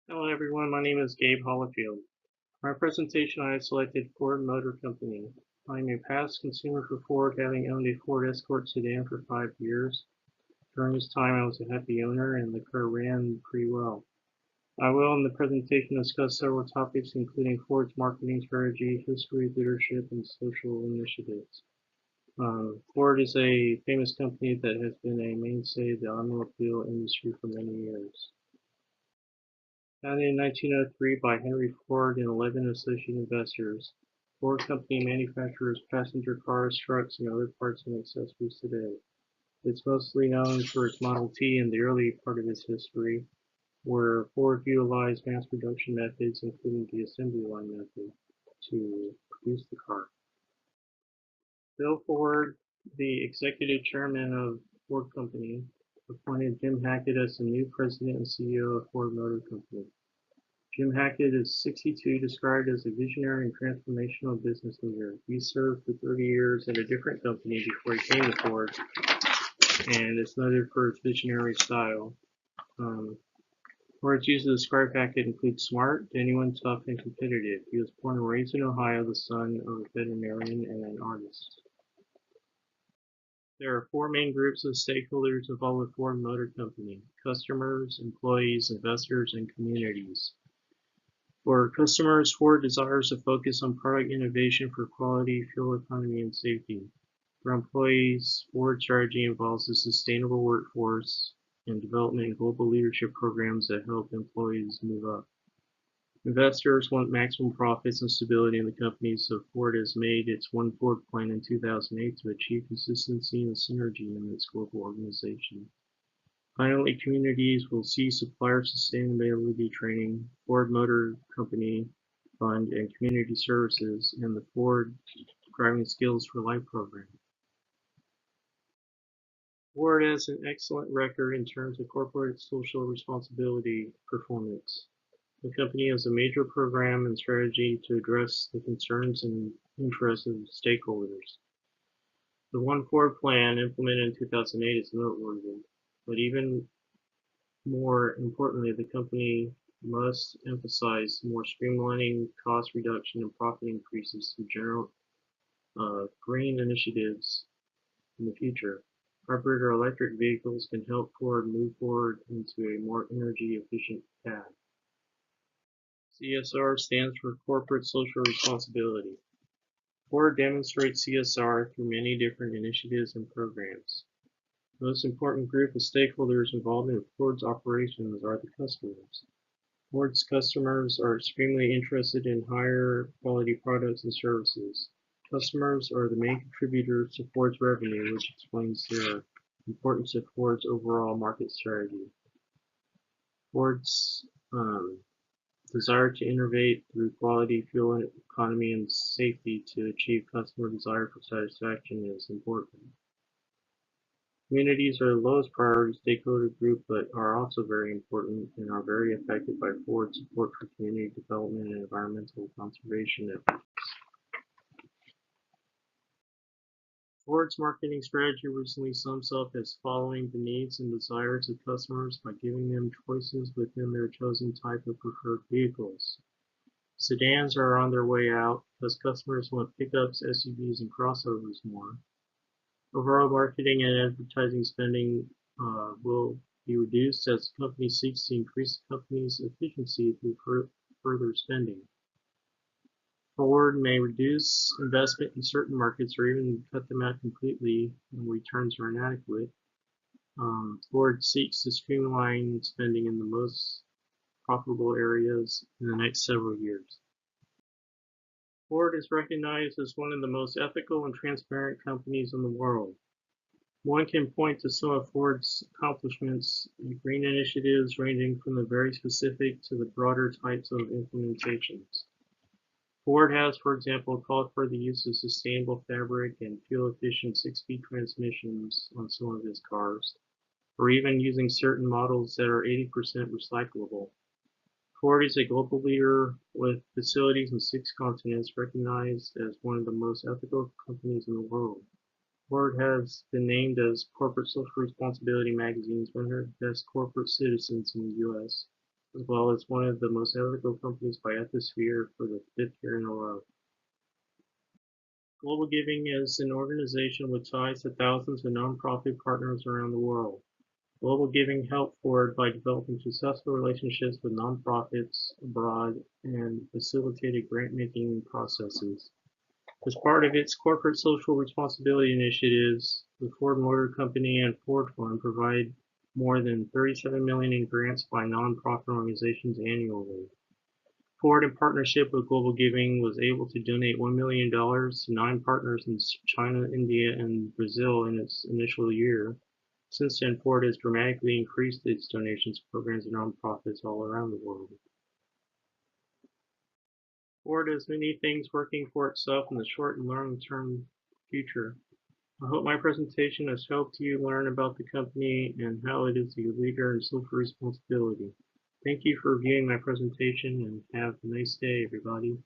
Hello everyone, my name is Gabe Hollifield. For my presentation I have selected Ford Motor Company. I'm a past consumer for Ford, having owned a Ford Escort sedan for 5 years. During this time I was a happy owner and the car ran pretty well. I will in the presentation discuss several topics including Ford's marketing strategy, history, leadership, and social initiatives. Ford is a famous company that has been a mainstay of the automobile industry for many years. Founded in 1903 by Henry Ford and 11 associate investors, Ford Company manufactures passenger cars, trucks, and other parts and accessories today. It's mostly known for its Model T in the early part of its history, where Ford utilized mass production methods, including the assembly line method, to produce the car. Bill Ford, the executive chairman of Ford Company, appointed Jim Hackett as the new president and CEO of Ford Motor Company. Jim Hackett is 62, described as a visionary and transformational business leader. He served for 30 years at a different company before he came to Ford, and is noted for his visionary style. Words used to describe Hackett include smart, genuine, tough, and competitive. He was born and raised in Ohio, the son of a veterinarian and an artist. There are four main groups of stakeholders involved with Ford Motor Company: customers, employees, investors, and communities. For customers, Ford desires to focus on product innovation for quality, fuel economy, and safety. For employees, Ford's strategy involves a sustainable workforce and development in global leadership programs that help employees move up. Investors want maximum profits and stability in the company, so Ford has made its One Ford plan in 2008 to achieve consistency and synergy in its global organization. Finally, communities will see supplier sustainability training, Ford Motor Company Fund and Community Services, and the Ford Driving Skills for Life program. Ford has an excellent record in terms of corporate social responsibility performance. The company has a major program and strategy to address the concerns and interests of stakeholders. The One Ford plan, implemented in 2008, is noteworthy, but even more importantly, the company must emphasize more streamlining, cost reduction, and profit increases through general green initiatives in the future. Hybrid or electric vehicles can help Ford move forward into a more energy efficient path. CSR stands for Corporate Social Responsibility. Ford demonstrates CSR through many different initiatives and programs. The most important group of stakeholders involved in Ford's operations are the customers. Ford's customers are extremely interested in higher quality products and services. Customers are the main contributors to Ford's revenue, which explains their importance to Ford's overall market strategy. Ford's desire to innovate through quality, fuel economy, and safety to achieve customer desire for satisfaction is important. Communities are the lowest priority stakeholder group, but are also very important and are very affected by Ford's support for community development and environmental conservation efforts. Ford's marketing strategy recently sums up as following the needs and desires of customers by giving them choices within their chosen type of preferred vehicles. Sedans are on their way out, as customers want pickups, SUVs, and crossovers more. Overall marketing and advertising spending will be reduced as the company seeks to increase the company's efficiency through further spending. Ford may reduce investment in certain markets or even cut them out completely when returns are inadequate. Ford seeks to streamline spending in the most profitable areas in the next several years. Ford is recognized as one of the most ethical and transparent companies in the world. One can point to some of Ford's accomplishments in green initiatives ranging from the very specific to the broader types of implementations. Ford has, for example, called for the use of sustainable fabric and fuel-efficient 6-speed transmissions on some of its cars, or even using certain models that are 80% recyclable. Ford is a global leader with facilities in 6 continents, recognized as one of the most ethical companies in the world. Ford has been named as Corporate Social Responsibility magazine's 100 Best Corporate Citizens in the U.S. as well as one of the most ethical companies by Ethisphere for the 5th year in a row. Global Giving is an organization with ties to thousands of nonprofit partners around the world. Global Giving helped Ford by developing successful relationships with nonprofits abroad and facilitated grant-making processes. As part of its corporate social responsibility initiatives, the Ford Motor Company and Ford Fund provide more than $37 million in grants by nonprofit organizations annually. Ford, in partnership with Global Giving, was able to donate $1 million to 9 partners in China, India, and Brazil in its initial year. Since then, Ford has dramatically increased its donations to programs and nonprofits all around the world. Ford has many things working for itself in the short and long-term future. I hope my presentation has helped you learn about the company and how it is a leader in social responsibility. Thank you for viewing my presentation and have a nice day, everybody.